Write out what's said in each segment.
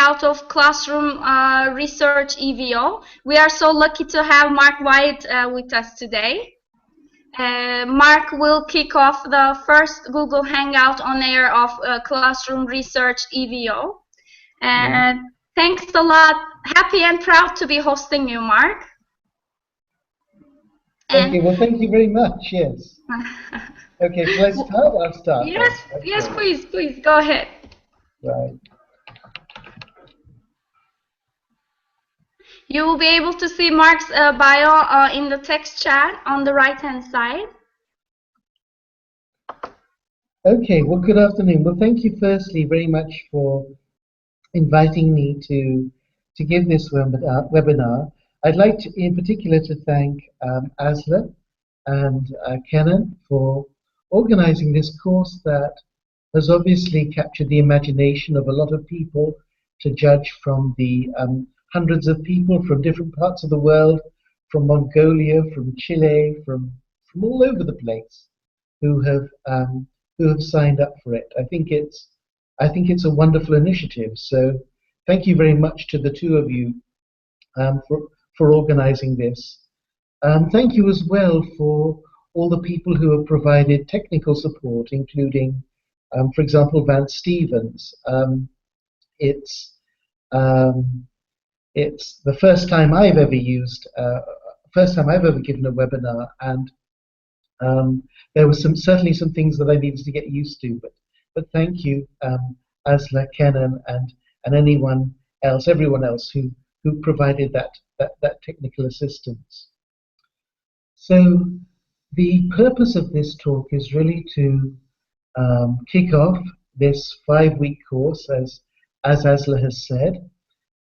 Hangout of Classroom Research EVO. We are so lucky to have Mark Wyatt with us today. Mark will kick off the first Google Hangout on air of Classroom Research EVO. Thanks a lot. Happy and proud to be hosting you, Mark. Okay, well, thank you very much. Yes. Okay, shall I start? I'll start. Yes, okay. Yes, please, go ahead. Right. You will be able to see Mark's bio in the text chat on the right-hand side. Okay, well, good afternoon. Well, thank you firstly very much for inviting me to give this webinar. I'd like to, in particular, to thank Asla and Kenan for organizing this course that has obviously captured the imagination of a lot of people, to judge from the hundreds of people from different parts of the world, from Mongolia, from Chile, from all over the place, who have signed up for it. I think it's a wonderful initiative. So thank you very much to the two of you for organizing this. Thank you as well for all the people who have provided technical support, including, for example, Vance Stevens. It's the first time I've ever given a webinar, and there were certainly some things that I needed to get used to. But thank you, Asla, Kenan, and anyone else, everyone else who provided that technical assistance. So the purpose of this talk is really to kick off this 5-week course, as Asla has said.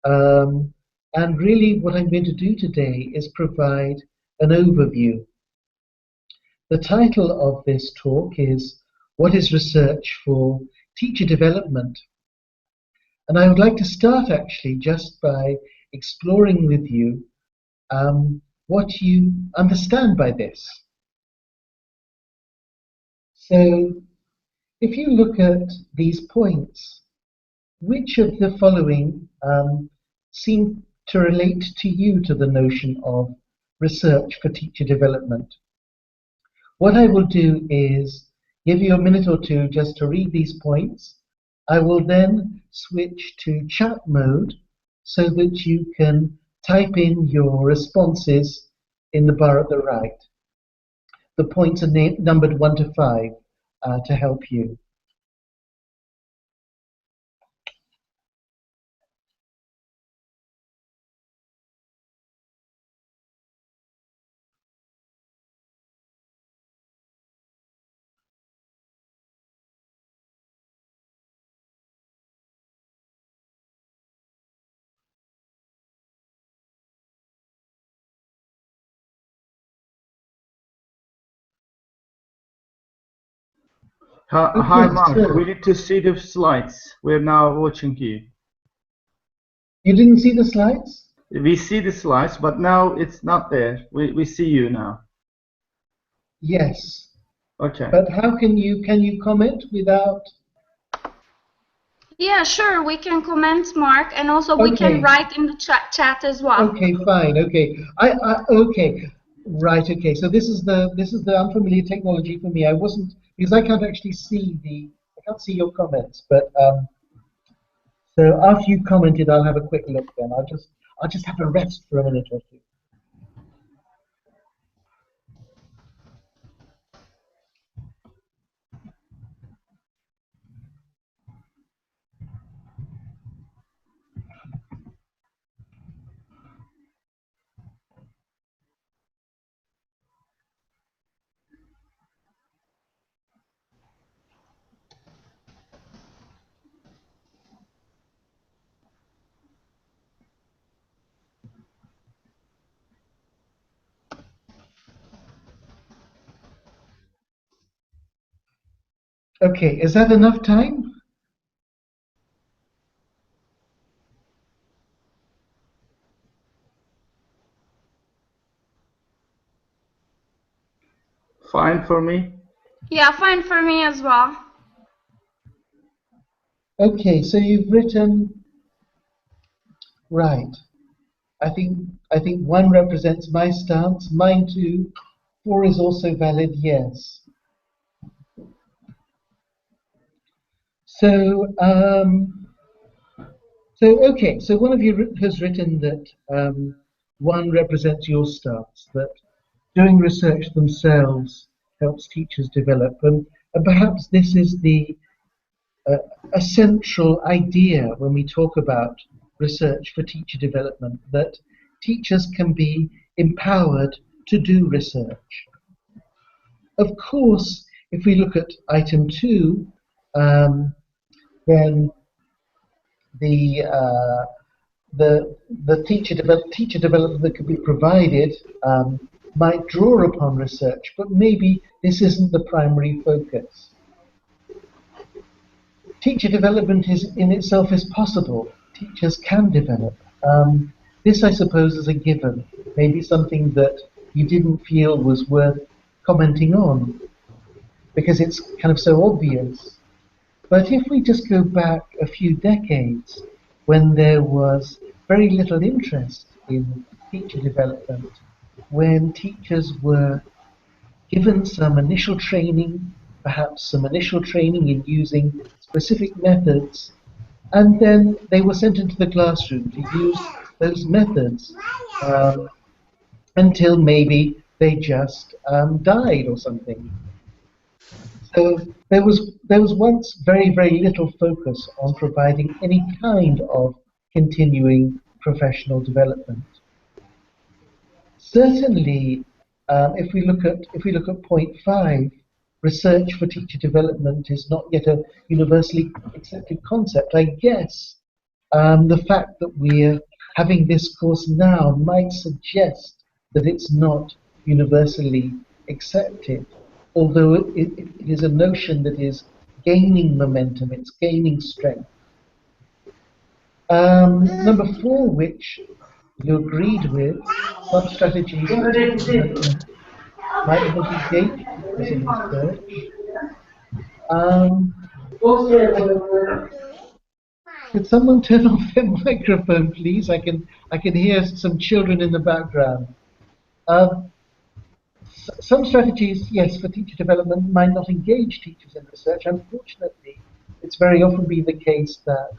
And really what I'm going to do today is provide an overview. The title of this talk is "What is Research for Teacher Development?" And I would like to start actually just by exploring with you what you understand by this. So if you look at these points, which of the following seem to relate to you to the notion of research for teacher development? What I will do is give you a minute or two just to read these points. I will then switch to chat mode so that you can type in your responses in the bar at the right. The points are numbered 1 to 5 to help you. Hi, Mark. So we need to see the slides. We're now watching you. You didn't see the slides? We see the slides, but now it's not there. We see you now. Yes. Okay. But how can you comment without? Yeah, sure. We can comment, Mark, and also we can write in the chat as well. Okay, fine. Okay. Okay. Right. Okay. So this is the unfamiliar technology for me. I wasn't, because I can't actually see your comments. But so after you commented, I'll have a quick look. Then I'll just have a rest for a minute or two. Okay, is that enough time? Fine for me? Yeah, fine for me as well. Okay, so you've written Right. I think 1 represents my stance. Mine too. 4 is also valid. Yes. So okay. So one of you has written that 1 represents your stance, that doing research themselves helps teachers develop, and perhaps this is the essential idea when we talk about research for teacher development, that teachers can be empowered to do research. Of course, if we look at item 2, then the uh, the teacher development that could be provided might draw upon research, but maybe this isn't the primary focus. Teacher development in itself is possible. Teachers can develop. This, I suppose, is a given. Maybe something that you didn't feel was worth commenting on because it's kind of so obvious. But if we just go back a few decades when there was very little interest in teacher development, when teachers were given some initial training, perhaps some initial training in using specific methods, and then they were sent into the classroom to use those methods until maybe they just died or something. So there was once very little focus on providing any kind of continuing professional development. Certainly, if we look at point 5, research for teacher development is not yet a universally accepted concept. I guess the fact that we're having this course now might suggest that it's not universally accepted, although it is a notion that is gaining momentum, it's gaining strength. Number 4, which you agreed with, some strategies for teacher development might not engage teachers in research. Could someone turn off their microphone, please? I can hear some children in the background. Some strategies, yes, for teacher development might not engage teachers in research. Unfortunately, it's very often been the case that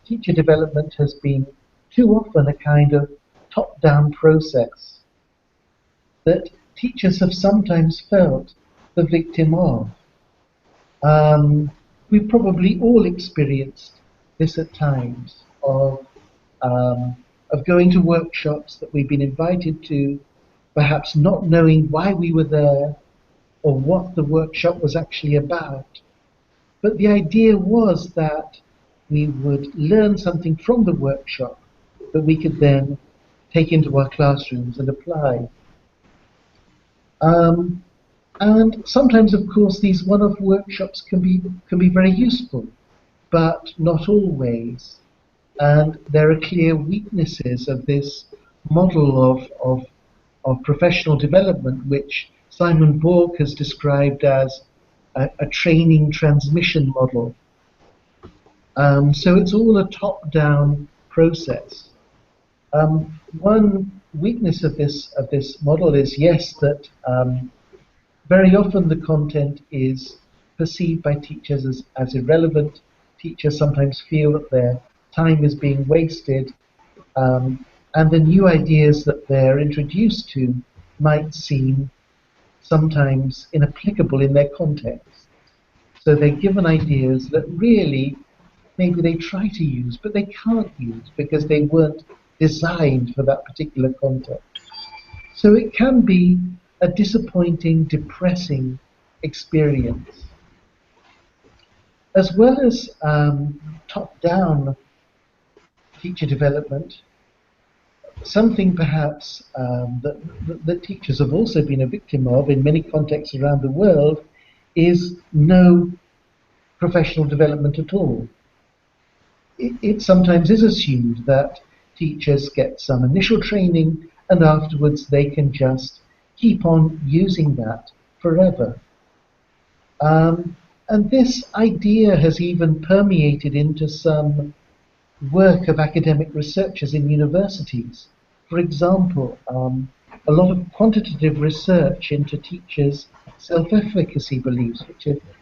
teacher development has been too often a kind of top-down process that teachers have sometimes felt the victim of. We've probably all experienced this at times of going to workshops that we've been invited to, perhaps not knowing why we were there or what the workshop was actually about. But the idea was that we would learn something from the workshop that we could then take into our classrooms and apply. And sometimes, of course, these one-off workshops can be very useful, but not always. And there are clear weaknesses of this model of professional development, which Simon Borg has described as a training transmission model. So it's all a top-down process. One weakness of this model is, yes, that very often the content is perceived by teachers as irrelevant. Teachers sometimes feel that their time is being wasted, and the new ideas that they're introduced to might seem sometimes inapplicable in their context. So they're given ideas that really maybe they try to use, but they can't use because they weren't designed for that particular context. So it can be a disappointing, depressing experience. As well as top-down teacher development, something perhaps that teachers have also been a victim of in many contexts around the world is no professional development at all. It sometimes is assumed that teachers get some initial training and afterwards they can just keep on using that forever. And this idea has even permeated into some work of academic researchers in universities. For example, a lot of quantitative research into teachers' self-efficacy beliefs,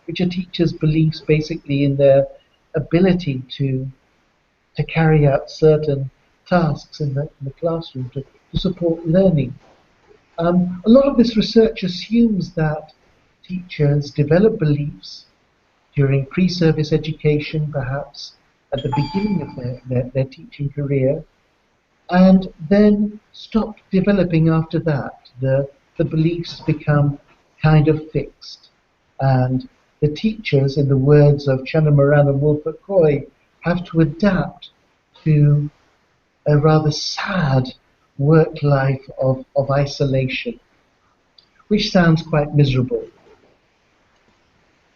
which are teachers' beliefs basically in their ability to carry out certain tasks in the classroom to support learning. A lot of this research assumes that teachers develop beliefs during pre-service education, perhaps at the beginning of their teaching career, and then stop developing after that. The beliefs become kind of fixed. And the teachers, in the words of Channa Moran and Wolfert Coy, have to adapt to a rather sad work life of isolation, which sounds quite miserable.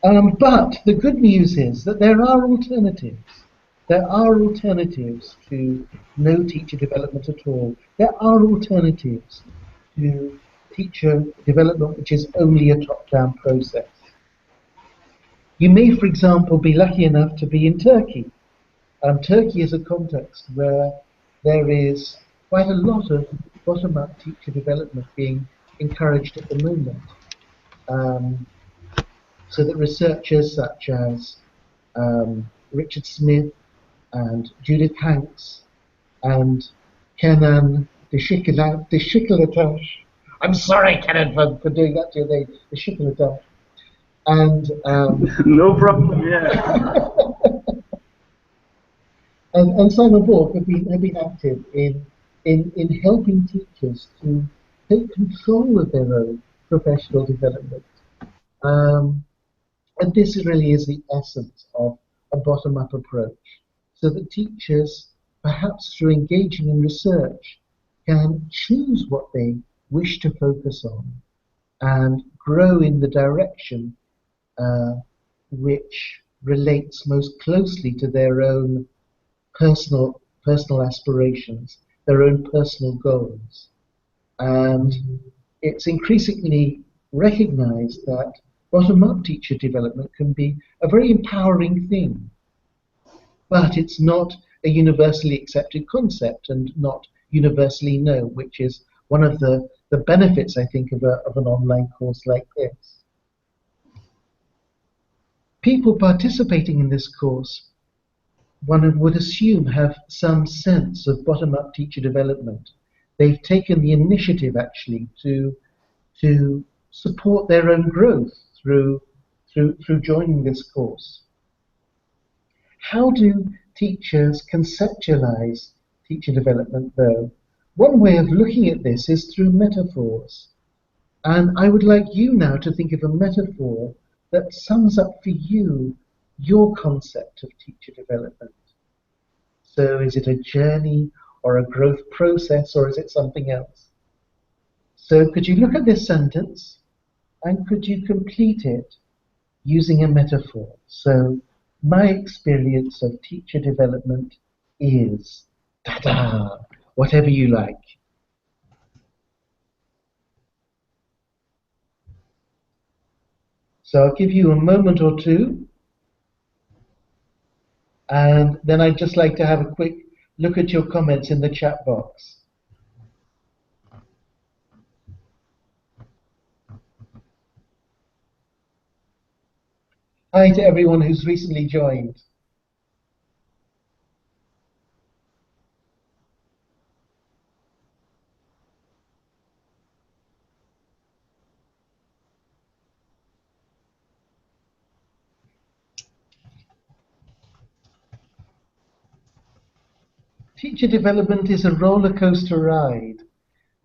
But the good news is that there are alternatives. There are alternatives to no teacher development at all. There are alternatives to teacher development which is only a top-down process. You may, for example, be lucky enough to be in Turkey. Turkey is a context where there is quite a lot of bottom-up teacher development being encouraged at the moment. So that researchers such as Richard Smith and Judith Hanks and Kenan Deshikilatosh, I'm sorry, Kenan, for doing that to your name, Deshikilatosh, and No problem. Yeah. and Simon Bork have been active in helping teachers to take control of their own professional development. And this really is the essence of a bottom-up approach, so that teachers, perhaps through engaging in research, can choose what they wish to focus on and grow in the direction which relates most closely to their own personal aspirations, their own personal goals. And it's increasingly recognized that bottom-up teacher development can be a very empowering thing, but it's not a universally accepted concept and not universally known, which is one of the benefits, I think, of an online course like this. People participating in this course, one would assume, have some sense of bottom-up teacher development. They've taken the initiative, actually, to support their own growth through joining this course. How do teachers conceptualize teacher development, though? One way of looking at this is through metaphors. And I would like you now to think of a metaphor that sums up for you your concept of teacher development. So is it a journey or a growth process, or is it something else? So could you look at this sentence and could you complete it using a metaphor? So my experience of teacher development is ta-da, whatever you like. So I'll give you a moment or two, and then I'd just like to have a quick look at your comments in the chat box. Hi to everyone who's recently joined. Teacher development is a roller coaster ride.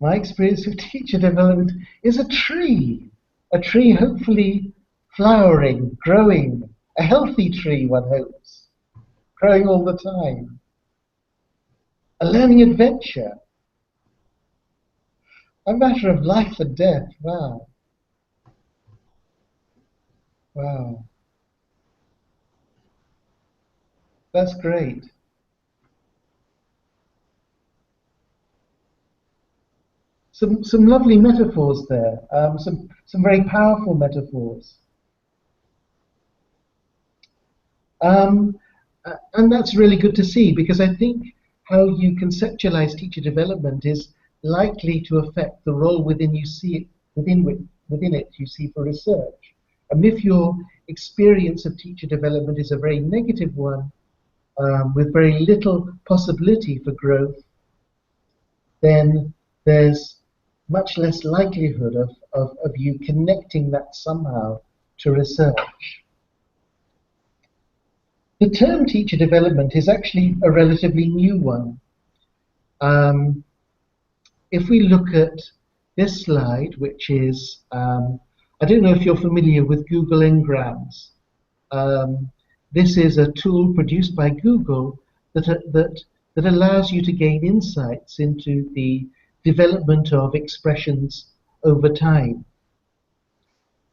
My experience of teacher development is a tree hopefully flowering, growing, a healthy tree, one hopes, growing all the time. A learning adventure, a matter of life and death. Wow. Wow. That's great. Some lovely metaphors there, some very powerful metaphors. And that's really good to see, because I think how you conceptualize teacher development is likely to affect the role within it you see for research. And if your experience of teacher development is a very negative one, with very little possibility for growth, then there's much less likelihood of you connecting that somehow to research. The term teacher development is actually a relatively new one. If we look at this slide, which is, I don't know if you're familiar with Google Ngrams. This is a tool produced by Google that allows you to gain insights into the development of expressions over time.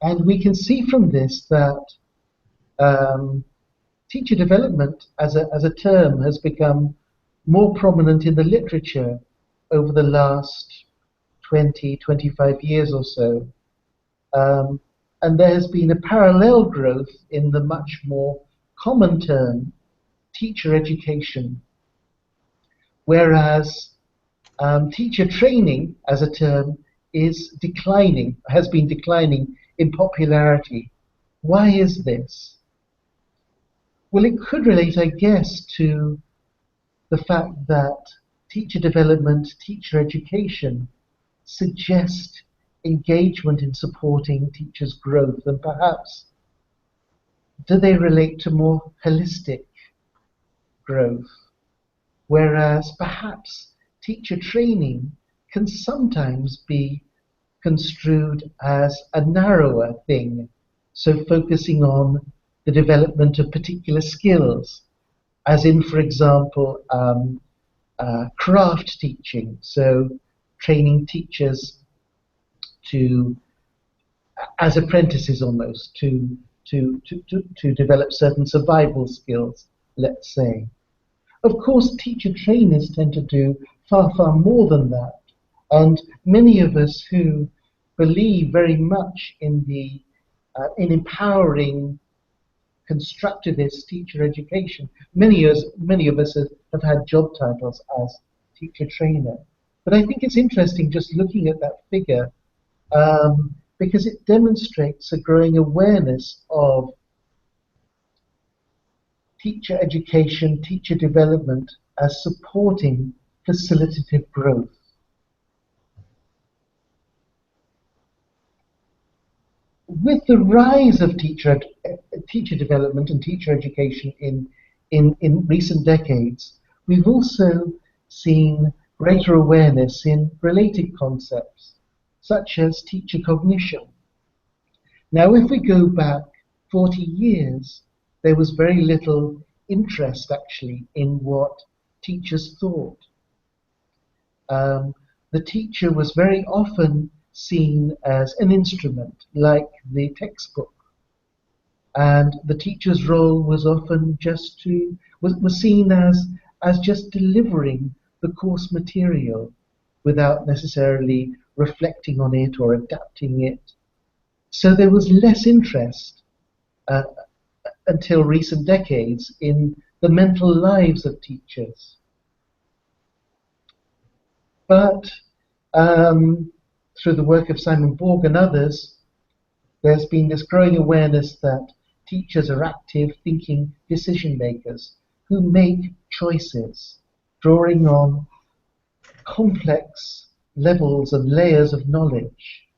And we can see from this that teacher development as a term has become more prominent in the literature over the last 20, 25 years or so. And there has been a parallel growth in the much more common term, teacher education, whereas teacher training as a term is declining, has been declining in popularity. Why is this? Well, it could relate, I guess, to the fact that teacher development, teacher education suggest engagement in supporting teachers' growth, and perhaps do they relate to more holistic growth, whereas perhaps teacher training can sometimes be construed as a narrower thing, so focusing on the development of particular skills, as in, for example, craft teaching, so training teachers to, as apprentices almost, to develop certain survival skills, let's say. Of course, teacher trainers tend to do far, far more than that. And many of us who believe very much in in empowering constructivist teacher education, many of us have had job titles as teacher trainer. But I think it's interesting just looking at that figure, because it demonstrates a growing awareness of teacher education, teacher development as supporting facilitative growth. With the rise of teacher development and teacher education in recent decades, we've also seen greater awareness in related concepts, such as teacher cognition. Now, if we go back 40 years, there was very little interest actually in what teachers thought. The teacher was very often seen as an instrument, like the textbook. And the teacher's role was often just was seen as just delivering the course material without necessarily reflecting on it or adapting it. So there was less interest until recent decades in the mental lives of teachers. But through the work of Simon Borg and others, there's been this growing awareness that teachers are active, thinking decision makers who make choices, drawing on complex levels and layers of knowledge,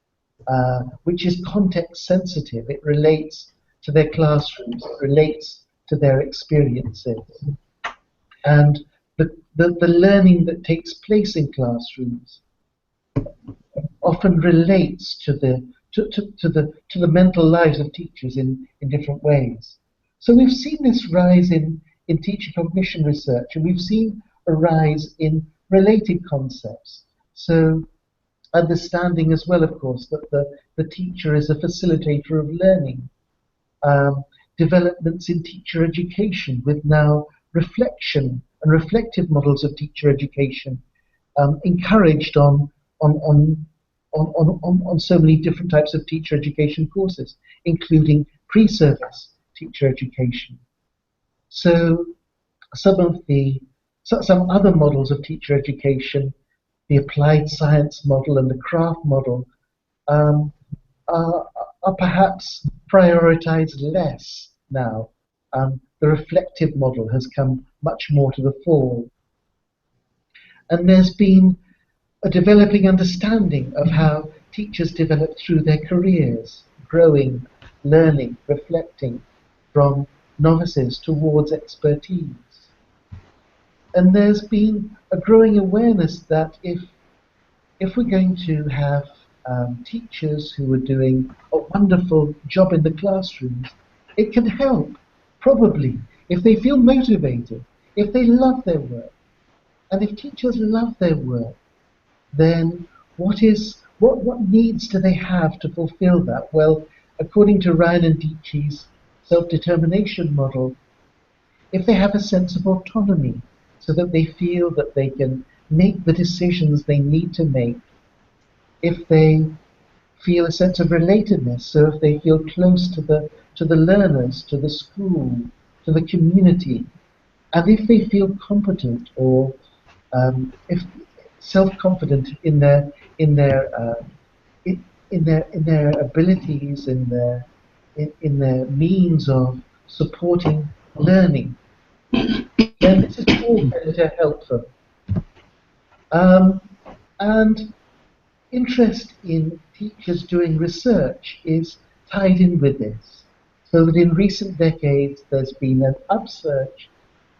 which is context sensitive. It relates to their classrooms, it relates to their experiences. And the learning that takes place in classrooms often relates to the mental lives of teachers in different ways. So we've seen this rise in teacher cognition research, and we've seen a rise in related concepts. So understanding as well, of course, that the teacher is a facilitator of learning. Developments in teacher education with now reflection and reflective models of teacher education encouraged on so many different types of teacher education courses, including pre-service teacher education. So some of the some other models of teacher education, the applied science model and the craft model, um, are, are perhaps prioritized less now. The reflective model has come much more to the fore. And there's been a developing understanding of how teachers develop through their careers, growing, learning, reflecting from novices towards expertise. And there's been a growing awareness that if we're going to have teachers who are doing a wonderful job in the classrooms, it can help, probably, if they feel motivated, if they love their work. And if teachers love their work, then what needs do they have to fulfill that? Well, according to Ryan and Dietschy's self-determination model, if they have a sense of autonomy, so that they feel that they can make the decisions they need to make, if they feel a sense of relatedness, so if they feel close to the learners, to the school, to the community, and if they feel competent or if self-confident in their abilities, in their means of supporting learning, then this is all going to help them. And interest in teachers doing research is tied in with this, so that in recent decades there's been an upsurge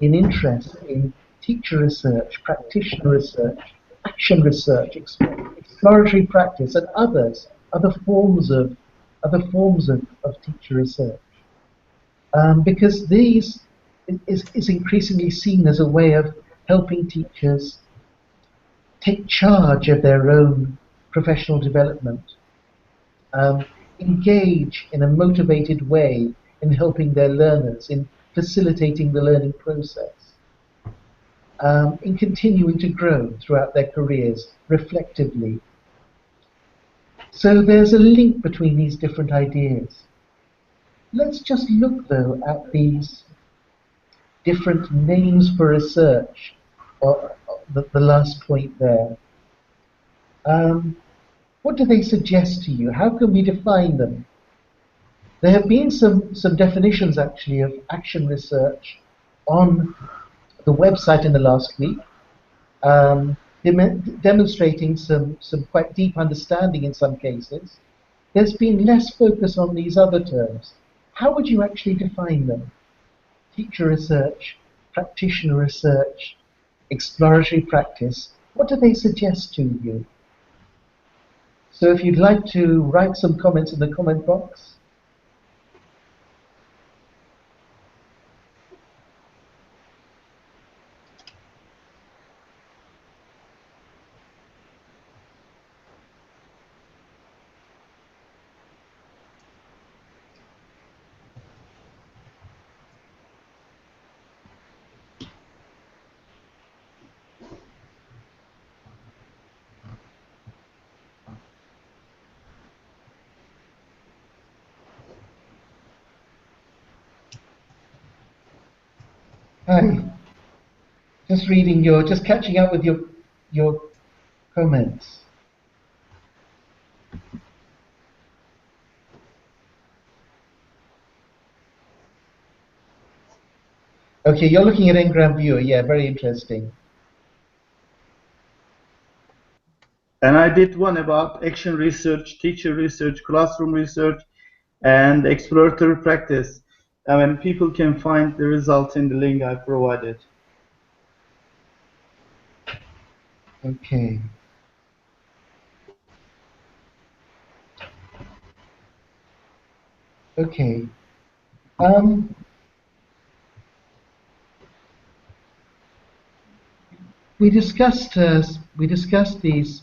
in interest in teacher research, practitioner research, action research, exploratory practice, and other forms of teacher research, because these is increasingly seen as a way of helping teachers take charge of their own professional development, engage in a motivated way in helping their learners, in facilitating the learning process, in continuing to grow throughout their careers reflectively. So there's a link between these different ideas. Let's just look, though, at these different names for research, or the last point there. What do they suggest to you? How can we define them? There have been some definitions, actually, of action research on the website in the last week, demonstrating some quite deep understanding in some cases. There's been less focus on these other terms. How would you actually define them? Teacher research, practitioner research, exploratory practice. What do they suggest to you? So if you'd like to write some comments in the comment box. Hi. Just catching up with your comments. Okay, you're looking at Ngram Viewer. Yeah, very interesting. And I did one about action research, teacher research, classroom research, and exploratory practice. I mean, people can find the results in the link I provided. Okay. Okay. We discussed these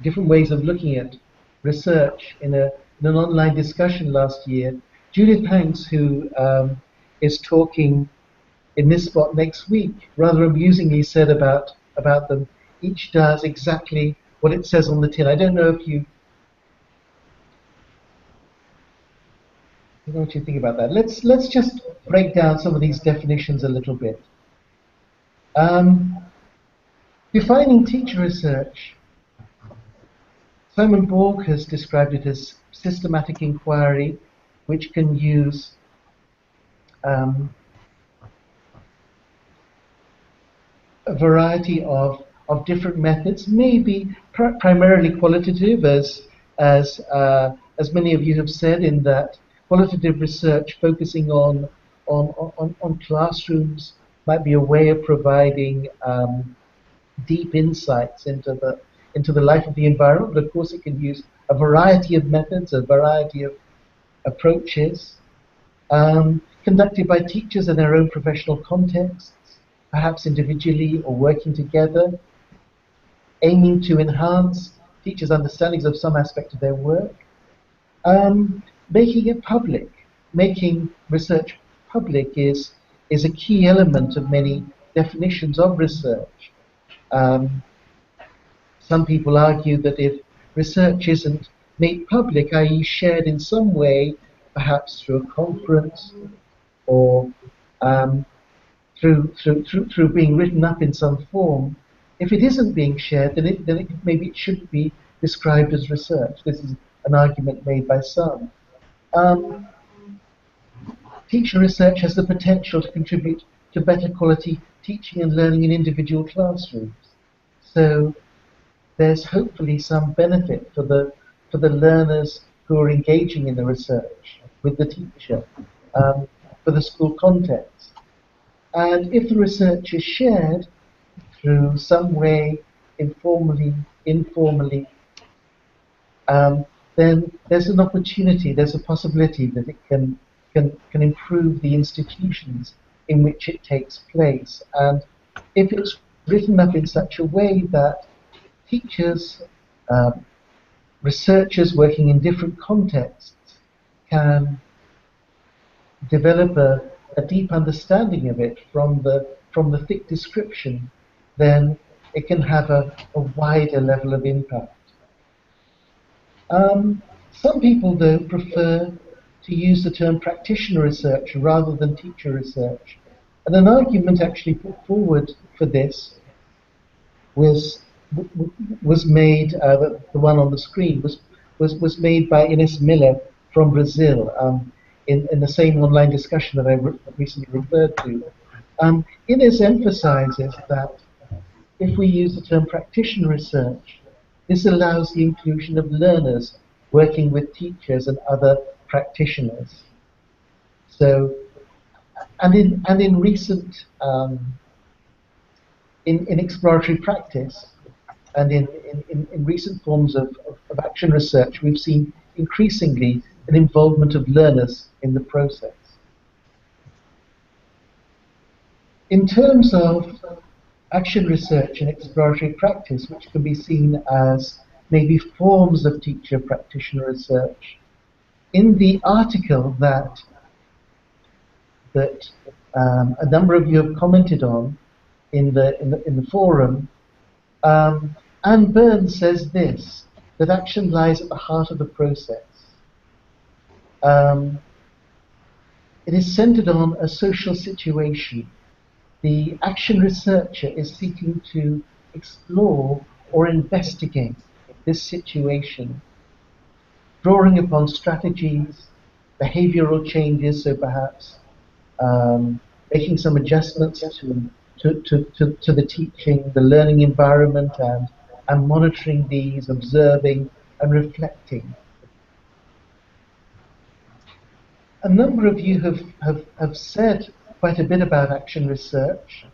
different ways of looking at research in an online discussion last year. Judith Hanks, who is talking in this spot next week, rather amusingly said about them, each does exactly what it says on the tin. I don't know if you... I don't know what you think about that. Let's just break down some of these definitions a little bit. Defining teacher research, Simon Borg has described it as systematic inquiry, which can use um, a variety of different methods, maybe primarily qualitative, as many of you have said, in that qualitative research focusing on classrooms might be a way of providing deep insights into the life of the environment. But of course, it can use a variety of methods, a variety of approaches, conducted by teachers in their own professional contexts, perhaps individually or working together, aiming to enhance teachers' understandings of some aspect of their work, making it public. Making research public is a key element of many definitions of research. Um, some people argue that if research isn't made public, i.e. shared in some way, perhaps through a conference or um, through being written up in some form, if it isn't being shared, then maybe it shouldn't be described as research. This is an argument made by some. Um, Teacher research has the potential to contribute to better quality teaching and learning in individual classrooms. So there's hopefully some benefit for the learners who are engaging in the research with the teacher, for the school context. And if the research is shared through some way, informally, um, then there's an opportunity, there's a possibility that it can improve the institutions in which it takes place. And if it's written up in such a way that teachers, um, researchers working in different contexts can develop a deep understanding of it from the thick description, then it can have a wider level of impact. Some people, though, prefer to use the term practitioner research rather than teacher research. And an argument actually put forward for this was was made, the one on the screen, was made by Ines Miller from Brazil, in the same online discussion that I recently referred to. Ines emphasizes that if we use the term practitioner research, this allows the inclusion of learners working with teachers and other practitioners. So, and in recent in exploratory practice and in recent forms of action research, we've seen increasingly an involvement of learners in the process. In terms of action research and exploratory practice, which can be seen as maybe forms of teacher practitioner research, in the article that a number of you have commented on in the forum, Anne Burns says this, that action lies at the heart of the process. It is centered on a social situation. The action researcher is seeking to explore or investigate this situation, drawing upon strategies, behavioral changes, so perhaps making some adjustments to the teaching, the learning environment, and monitoring these, observing and reflecting. A number of you have said quite a bit about action research.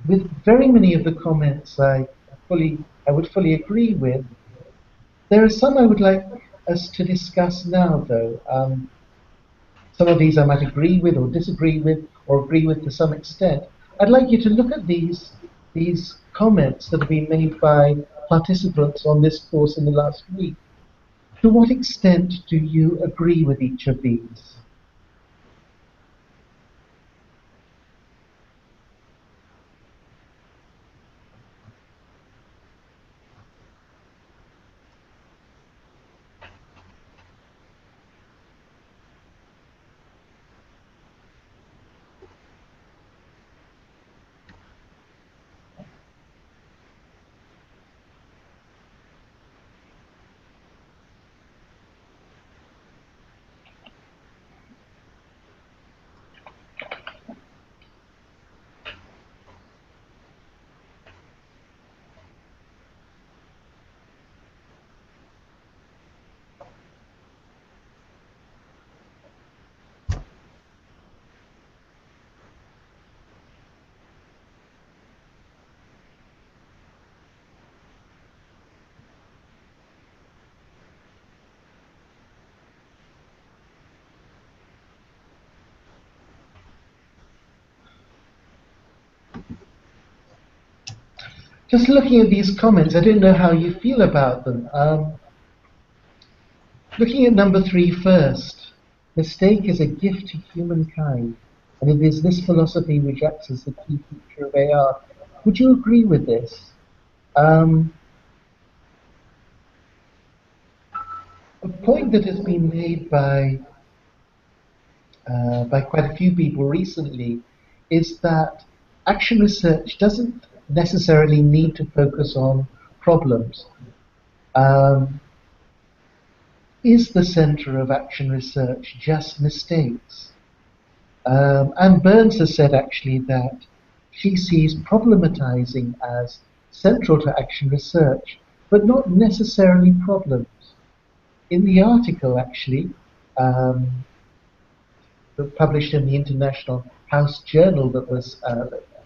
With very many of the comments I would fully agree with. There are some I would like us to discuss now, though. Some of these I might agree with or disagree with or agree with to some extent. I'd like you to look at these comments that have been made by participants on this course in the last week. To what extent do you agree with each of these? just looking at these comments, I don't know how you feel about them. Looking at number 3 first, mistake is a gift to humankind, and it is this philosophy which acts as the key feature of AR. Would you agree with this? A point that has been made by quite a few people recently is that action research doesn't necessarily need to focus on problems. Is the center of action research just mistakes? Anne Burns has said actually that she sees problematizing as central to action research, but not necessarily problems. In the article, actually, published in the International House Journal that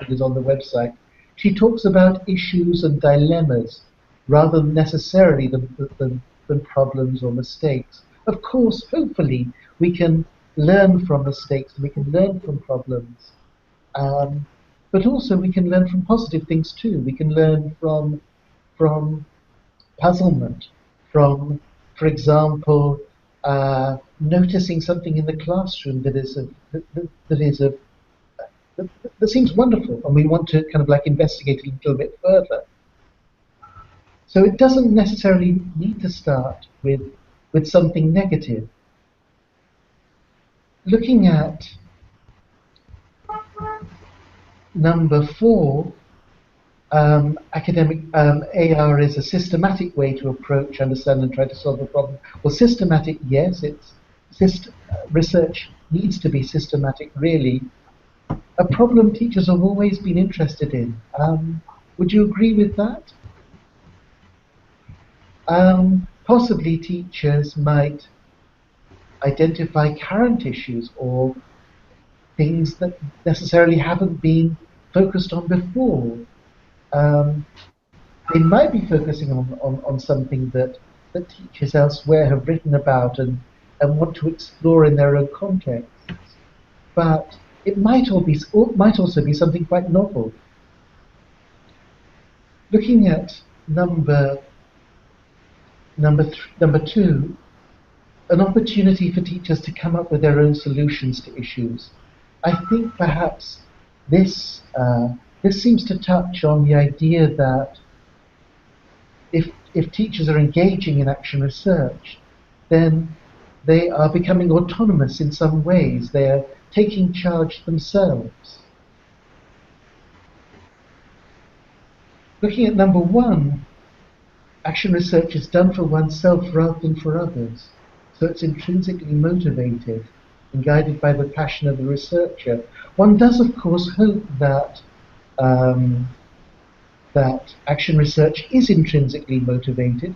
is on the website, she talks about issues and dilemmas rather than necessarily than problems or mistakes. Of course, hopefully, we can learn from mistakes and we can learn from problems. But also we can learn from positive things too. We can learn from puzzlement, from, for example, noticing something in the classroom that seems wonderful, and we want to kind of like investigate a little bit further. So it doesn't necessarily need to start with something negative. Looking at number 4, academic AR is a systematic way to approach, understand, and try to solve a problem. Well, systematic, yes, research needs to be systematic, really. A problem teachers have always been interested in. Would you agree with that? Possibly teachers might identify current issues or things that necessarily haven't been focused on before. They might be focusing on something that teachers elsewhere have written about and want to explore in their own contexts. But it might also be something quite novel. Looking at number 2, an opportunity for teachers to come up with their own solutions to issues. I think perhaps this seems to touch on the idea that if teachers are engaging in action research, then they are becoming autonomous in some ways. They are taking charge themselves. Looking at number 1, action research is done for oneself rather than for others. So it's intrinsically motivated and guided by the passion of the researcher. One does, of course, hope that that action research is intrinsically motivated.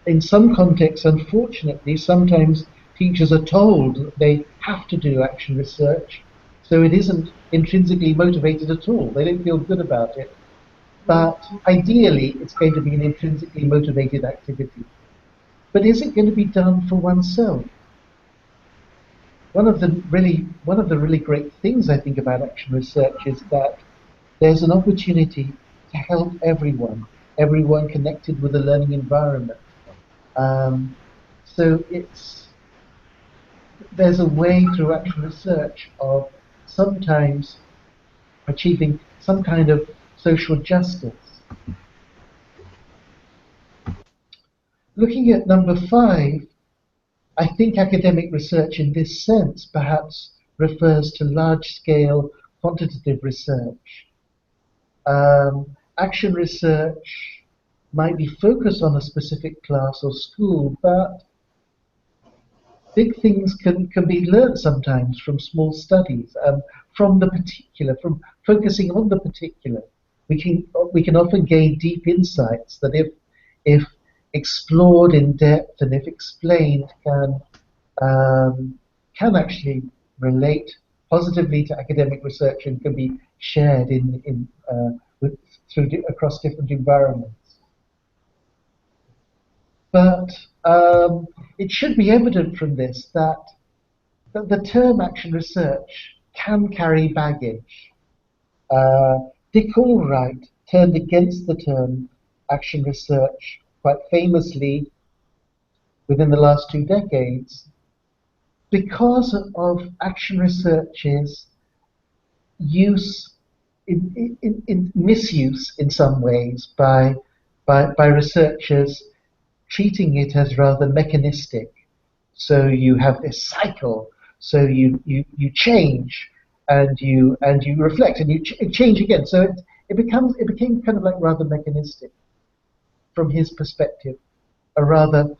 In some contexts, unfortunately, sometimes teachers are told they have to do action research, so it isn't intrinsically motivated at all. They don't feel good about it. But ideally, it's going to be an intrinsically motivated activity. But is it going to be done for oneself? One of the really great things I think about action research is that there's an opportunity to help everyone connected with the learning environment. So there's a way through action research of sometimes achieving some kind of social justice. Looking at number 5, I think academic research in this sense perhaps refers to large-scale quantitative research. Action research might be focused on a specific class or school, but big things can be learned sometimes from small studies, from focusing on the particular. We can often gain deep insights that if explored in depth and if explained can actually relate positively to academic research and can be shared across different environments. But it should be evident from this that the term action research can carry baggage. Dick Allwright turned against the term action research quite famously within the last 2 decades because of action research's use in misuse in some ways by researchers treating it as rather mechanistic. So you have this cycle. So you change and you reflect and you change again. So it became kind of like rather mechanistic from his perspective, a rather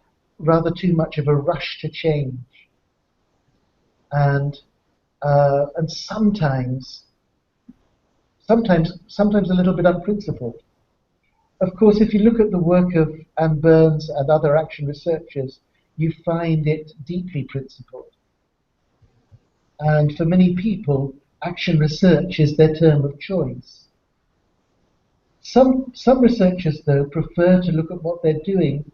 too much of a rush to change, and sometimes a little bit unprincipled. Of course, if you look at the work of Anne Burns and other action researchers, you find it deeply principled. And for many people, action research is their term of choice. Some researchers, though, prefer to look at what they're doing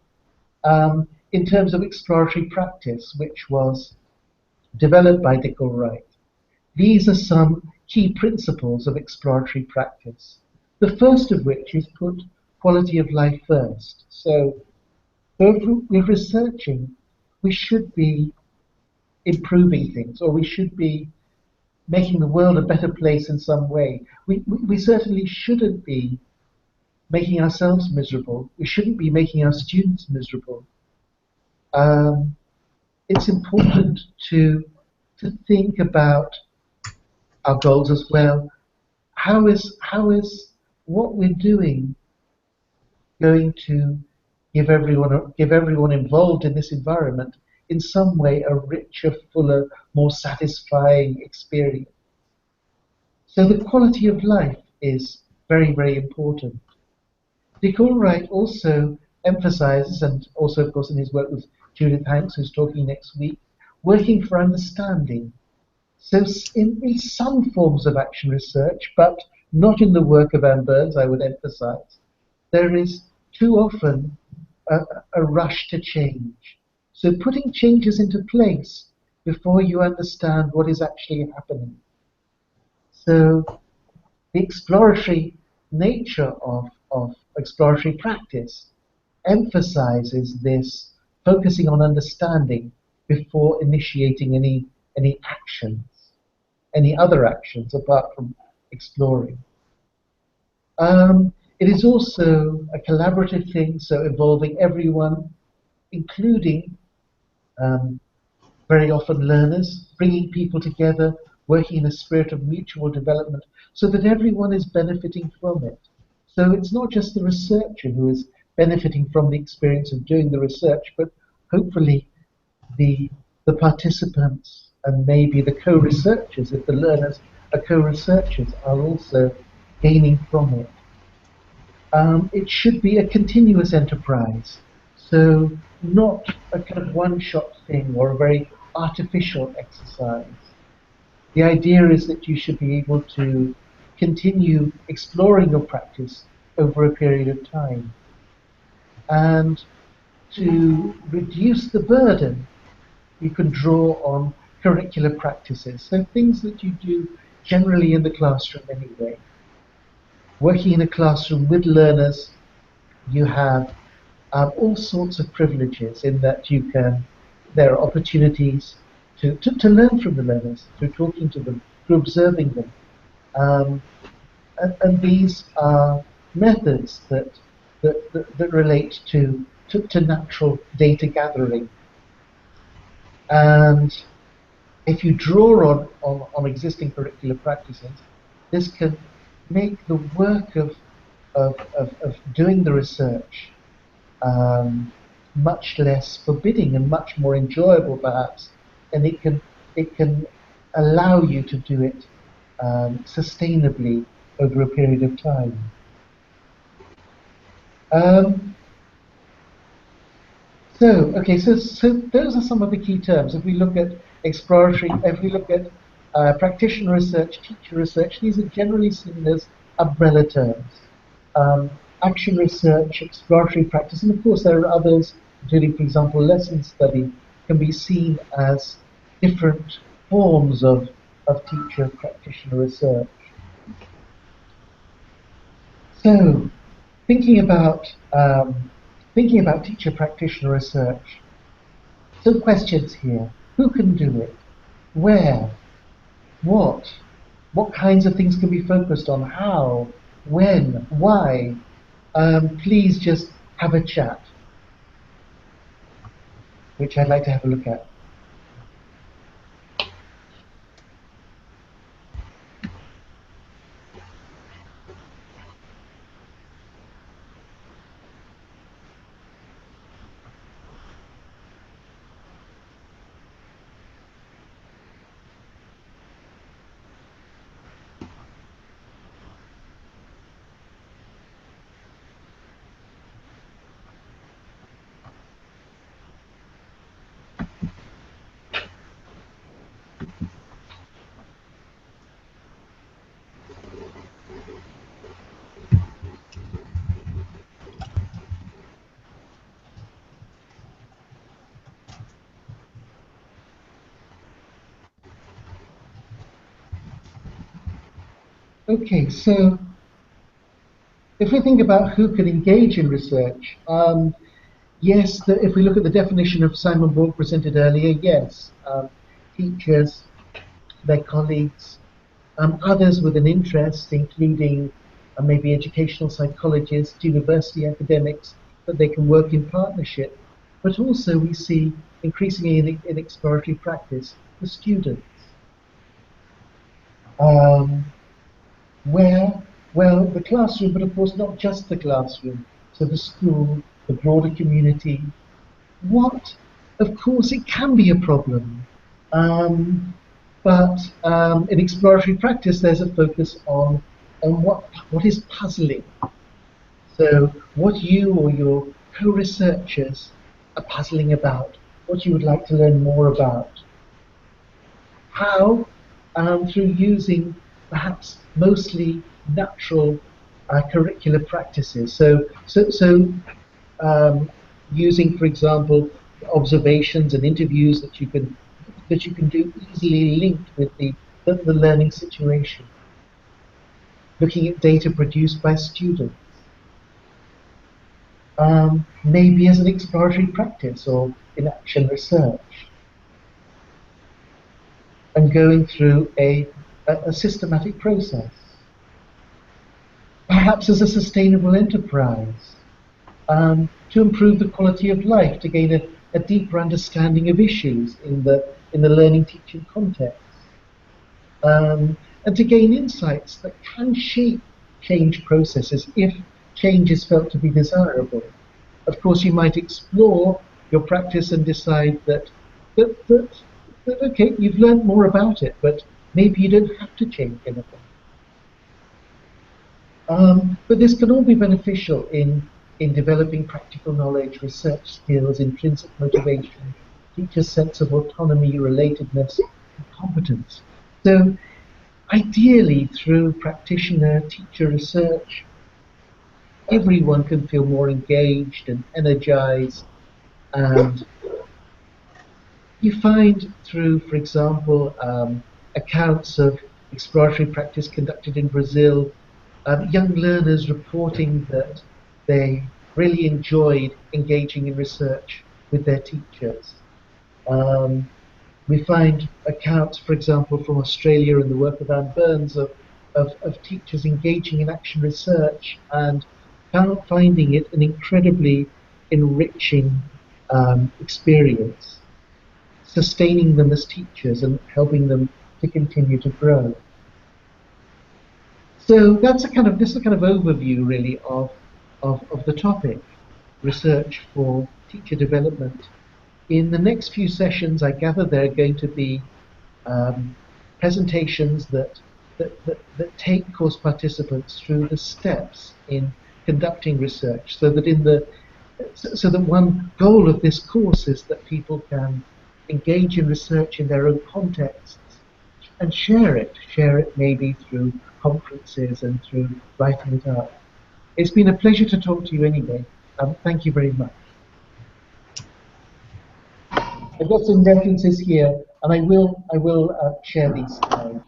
in terms of exploratory practice, which was developed by Nicole Wright. These are some key principles of exploratory practice. The first of which is put quality of life first. So if we're researching, we should be improving things, or we should be making the world a better place in some way. We certainly shouldn't be making ourselves miserable. We shouldn't be making our students miserable. It's important to think about our goals as well. How is what we're doing going to give everyone involved in this environment in some way a richer, fuller, more satisfying experience? So the quality of life is very, very important. Nicole Wright also emphasizes, and also of course in his work with Judith Hanks, who's talking next week, working for understanding. So in some forms of action research, but not in the work of Anne Burns, I would emphasize, there is too often a rush to change. So putting changes into place before you understand what is actually happening. So the exploratory nature of exploratory practice emphasizes this focusing on understanding before initiating any actions, any other actions apart from exploring. It is also a collaborative thing, so involving everyone, including very often learners, bringing people together, working in a spirit of mutual development so that everyone is benefiting from it. So it's not just the researcher who is benefiting from the experience of doing the research, but hopefully the participants and maybe the co-researchers, if the learners are co-researchers, are also gaining from it. It should be a continuous enterprise, so not a kind of one-shot thing or a very artificial exercise. The idea is that you should be able to continue exploring your practice over a period of time. And to reduce the burden, you can draw on curricular practices, so things that you do generally in the classroom anyway. Working in a classroom with learners, you have all sorts of privileges in that there are opportunities to learn from the learners, through talking to them, through observing them. And these are methods that relate to natural data gathering. And if you draw on existing curricular practices, this can make the work of doing the research much less forbidding and much more enjoyable, perhaps, and it can allow you to do it sustainably over a period of time. So those are some of the key terms. If we look at exploratory, if we look at practitioner research, teacher research, these are generally seen as umbrella terms. Action research, exploratory practice, and of course there are others, including, for example, lesson study, can be seen as different forms of teacher practitioner research. So, thinking about teacher practitioner research. Some questions here: who can do it? Where? What? What kinds of things can be focused on? How? When? Why? Please just have a chat, which I'd like to have a look at. Okay, so if we think about who could engage in research, yes, if we look at the definition of Simon Borg presented earlier, yes, teachers, their colleagues, others with an interest, including maybe educational psychologists, university academics, that they can work in partnership. But also we see increasingly in exploratory practice, the students. Where? Well, the classroom, but of course not just the classroom. So the school, the broader community. What? Of course, it can be a problem. But in exploratory practice, there's a focus on what is puzzling. So what you or your co-researchers are puzzling about, what you would like to learn more about. How? Through using perhaps mostly natural curricular practices. So using, for example, observations and interviews that you can do easily linked with the learning situation. Looking at data produced by students. Maybe as an exploratory practice or in action research. And going through a systematic process. Perhaps as a sustainable enterprise, to improve the quality of life, to gain a deeper understanding of issues in the learning teaching context, and to gain insights that can shape change processes if change is felt to be desirable. Of course, you might explore your practice and decide that okay, you've learned more about it, but maybe you don't have to change anything. But this can all be beneficial in developing practical knowledge, research skills, intrinsic motivation, teachers' sense of autonomy, relatedness, and competence. So ideally, through practitioner-teacher research, everyone can feel more engaged and energized. And you find through, for example, accounts of exploratory practice conducted in Brazil, young learners reporting that they really enjoyed engaging in research with their teachers. We find accounts, for example, from Australia and the work of Anne Burns of teachers engaging in action research and finding it an incredibly enriching experience, sustaining them as teachers and helping them to continue to grow. So that's this is a kind of overview really of the topic, research for teacher development. In the next few sessions, I gather there are going to be presentations that take course participants through the steps in conducting research, so that one goal of this course is that people can engage in research in their own contexts and share it maybe through conferences and through writing it up. It's been a pleasure to talk to you anyway. Thank you very much. I've got some references here, and I will share these slides.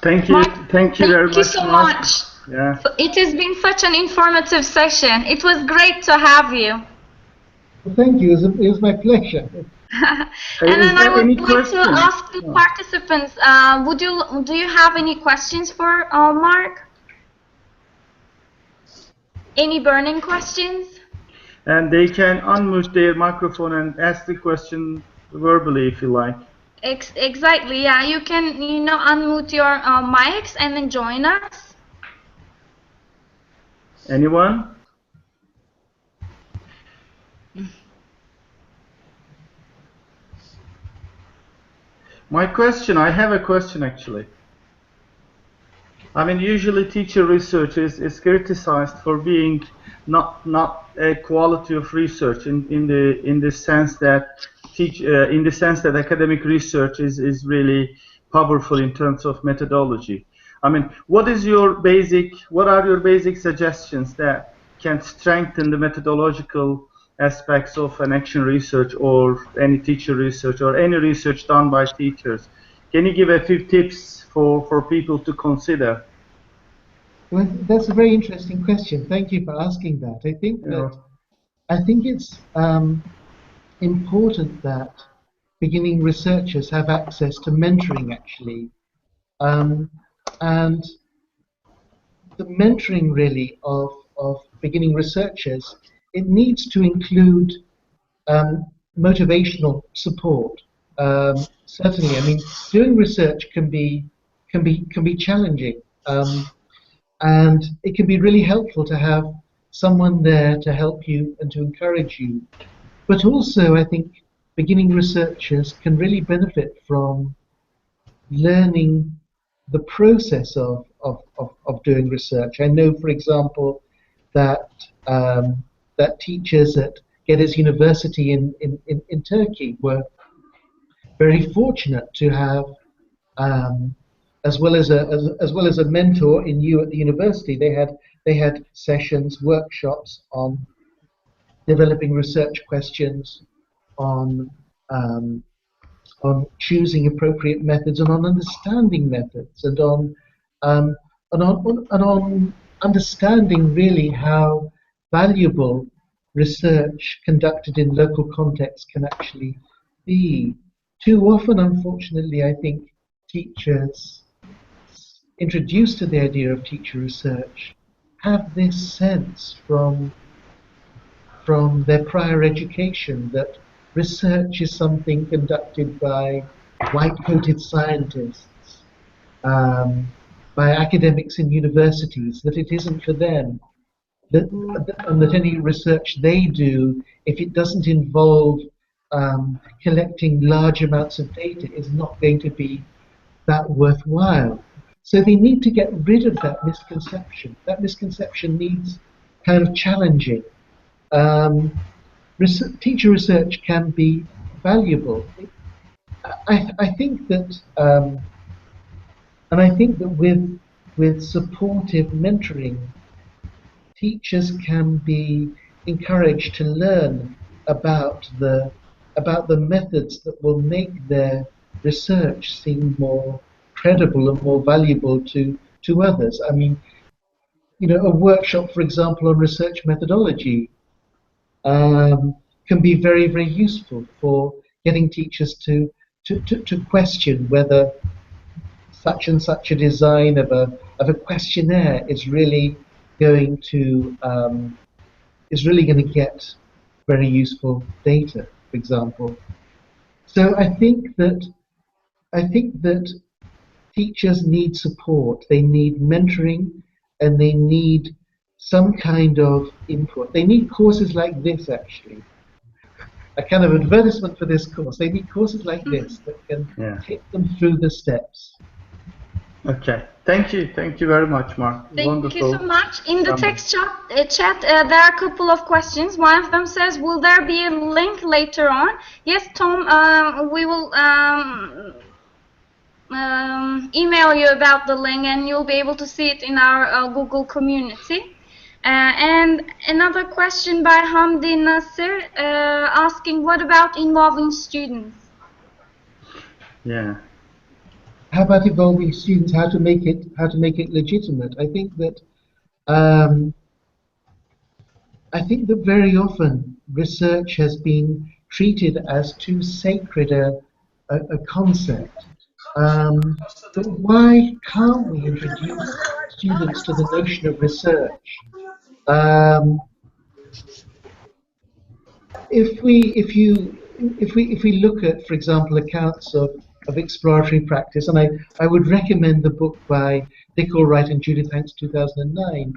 Thank you. Mark, thank you very much. Thank you so much. Yeah. It has been such an informative session. It was great to have you. Well, thank you. It was my pleasure. And Is then I there would any like to question? ask the participants, do you have any questions for Mark? Any burning questions? And they can unmute their microphone and ask the question verbally if you like. Exactly, yeah. You can, unmute your mics and then join us. Anyone? I have a question actually. I mean, usually teacher research is criticized for being not a quality of research in the sense that academic research is really powerful in terms of methodology. I mean, what are your basic suggestions that can strengthen the methodological aspects of an action research or any teacher research or any research done by teachers? Can you give a few tips for people to consider? Well, that's a very interesting question. Thank you for asking that. I think it's important that beginning researchers have access to mentoring, actually, and the mentoring really of beginning researchers, it needs to include motivational support. Certainly, I mean, doing research can be challenging, and it can be really helpful to have someone there to help you and to encourage you. But also, I think beginning researchers can really benefit from learning the process of doing research. I know, for example, that that teachers at Geddes University in Turkey were very fortunate to have, as well as a mentor in you at the university. They had sessions, workshops on developing research questions, on um, on choosing appropriate methods, and on understanding methods, um, and on understanding really how valuable research conducted in local context can actually be. Too often, unfortunately, I think teachers introduced to the idea of teacher research have this sense from their prior education that research is something conducted by white-coated scientists, um, by academics in universities, that it isn't for them, and that any research they do, if it doesn't involve collecting large amounts of data, is not going to be that worthwhile. So they need to get rid of that misconception. That misconception needs kind of challenging. Um, Teacher research can be valuable. I think that, and I think that with supportive mentoring, teachers can be encouraged to learn about the methods that will make their research seem more credible and more valuable to others. I mean, a workshop, for example, on research methodology can be very, very useful for getting teachers to question whether such and such a design of a questionnaire is really going to get very useful data, for example. So I think that teachers need support. They need mentoring, and they need some kind of input. They need courses like this, actually. A kind of advertisement for this course. They need courses like this that can take them through the steps. Okay. Thank you. Thank you very much, Mark. Thank you so Wonderful. much. In the text chat, there are a couple of questions. One of them says, will there be a link later on? Yes, Tom, we will email you about the link, and you'll be able to see it in our Google community. And another question by Hamdi Nasir asking, what about involving students? How about involving students? How to make it legitimate? I think that I think that very often research has been treated as too sacred a concept. But why can't we introduce students to the notion of research? Um, if we look at, for example, accounts of exploratory practice, and I would recommend the book by Dick Allwright and Judith Hanks, 2009,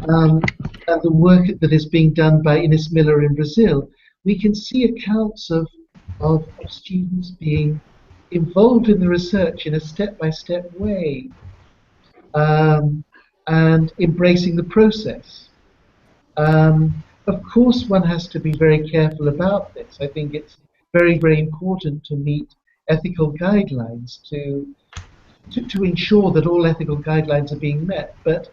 and the work that is being done by Ines Miller in Brazil, we can see accounts of students being involved in the research in a step-by-step way, and embracing the process. Of course, one has to be very careful about this. I think it's very, very important to meet ethical guidelines to ensure that all ethical guidelines are being met. But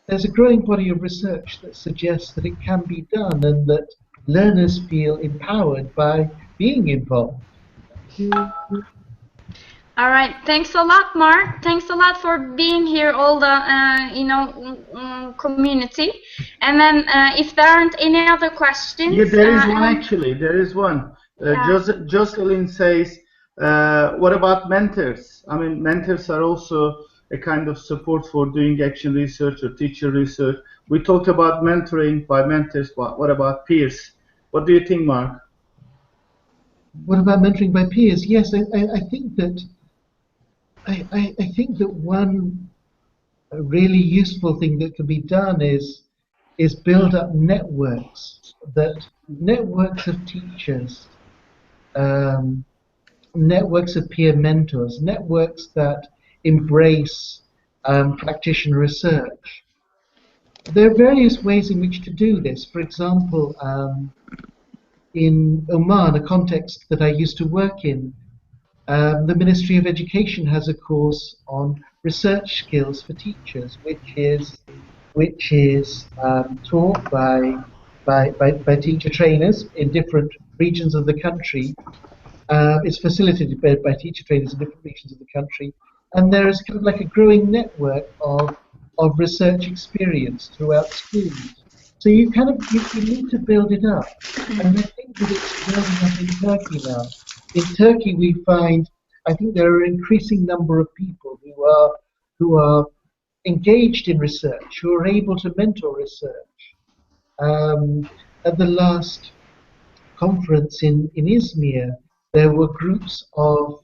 there's a growing body of research that suggests that it can be done and that learners feel empowered by being involved. All right, thanks a lot, Mark. Thanks a lot for being here, all the community. And then, if there aren't any other questions, yeah, there is one actually. There is one. Jocelyn says, "What about mentors? I mean, mentors are also a kind of support for doing action research or teacher research. We talked about mentoring by mentors. What about peers? What do you think, Mark?" What about mentoring by peers? Yes, I think that I think that one really useful thing that can be done is build up networks of teachers, networks of peer mentors, networks that embrace practitioner research. There are various ways in which to do this. For example, in Oman, a context that I used to work in, the Ministry of Education has a course on research skills for teachers, which is taught by teacher trainers in different regions of the country. It's facilitated by teacher trainers in different regions of the country, and there is kind of like a growing network of research experience throughout schools. So you need to build it up, and I think that it's building up in Turkey now. In Turkey, I think there are an increasing number of people who are engaged in research, who are able to mentor research. At the last conference in Izmir, there were groups of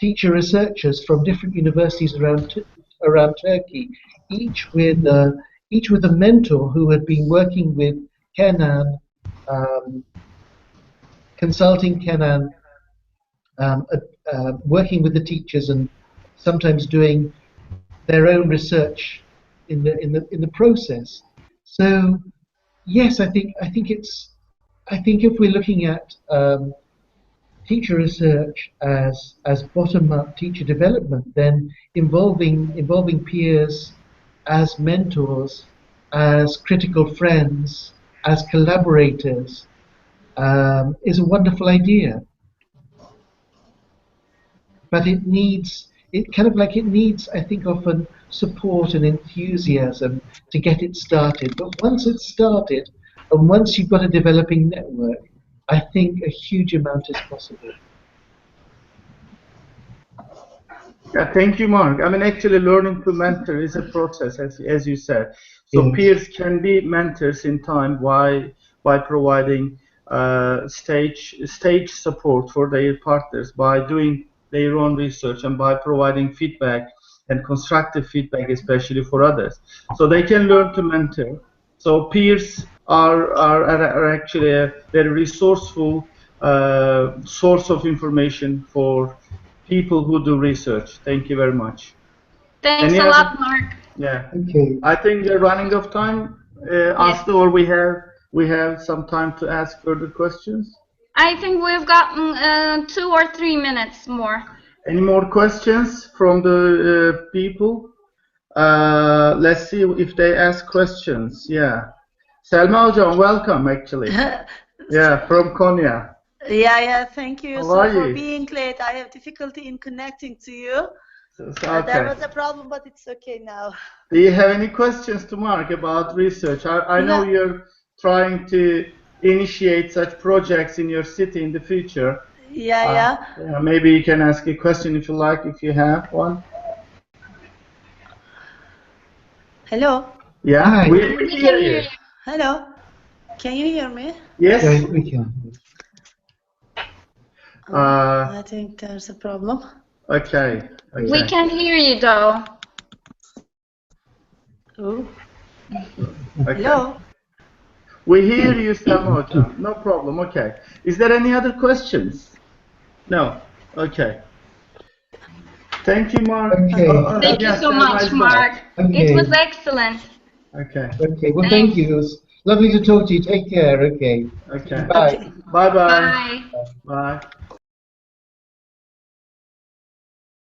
teacher researchers from different universities around Turkey, each with a mentor who had been working with Kenan, consulting Kenan, working with the teachers, and sometimes doing their own research in the process. So yes, I think if we're looking at teacher research as bottom-up teacher development, then involving peers as mentors, as critical friends, as collaborators is a wonderful idea. But it needs, I think, often support and enthusiasm to get it started. But once it's started, and once you've got a developing network, I think a huge amount is possible. Yeah, thank you, Mark. I mean, actually, learning to mentor is a process, as you said. So Yes. peers can be mentors in time by providing stage support for their partners, by doing their own research, and by providing feedback and constructive feedback, especially for others. So they can learn to mentor. So peers are actually a very resourceful source of information for people who do research. Thank you very much. Thanks a lot, Mark. Yeah. Okay. I think we're running out of time. Aslı, or we have some time to ask further questions. I think we've gotten 2 or 3 minutes more. Any more questions from the people? Let's see if they ask questions. Yeah. Selma Hocam, welcome actually. Yeah, from Konya. Yeah, thank you. How So are for you? being late, I have difficulty in connecting to you. Okay. There was a problem, but it's okay now. Do you have any questions to Mark about research? I know No. you're trying to initiate such projects in your city in the future. Yeah. Maybe you can ask a question if you like, if you have one. Hello. Yeah, Hi. we We hear can you. hear you. Hello. Can you hear me? Yes. Yeah, we can. I think there's a problem. Okay. We can hear you though. Oh. Okay. Hello. We hear you, Samoja. No problem. Okay. Is there any other questions? No. Okay. Thank you, Mark. Okay. Thank you Yes, so have a much, nice Mark. day. Okay. It was excellent. Okay. Okay. Well, Thanks. thank you. It was lovely to talk to you. Take care. Okay. Okay. Bye. Okay. Bye-bye. Bye. Bye.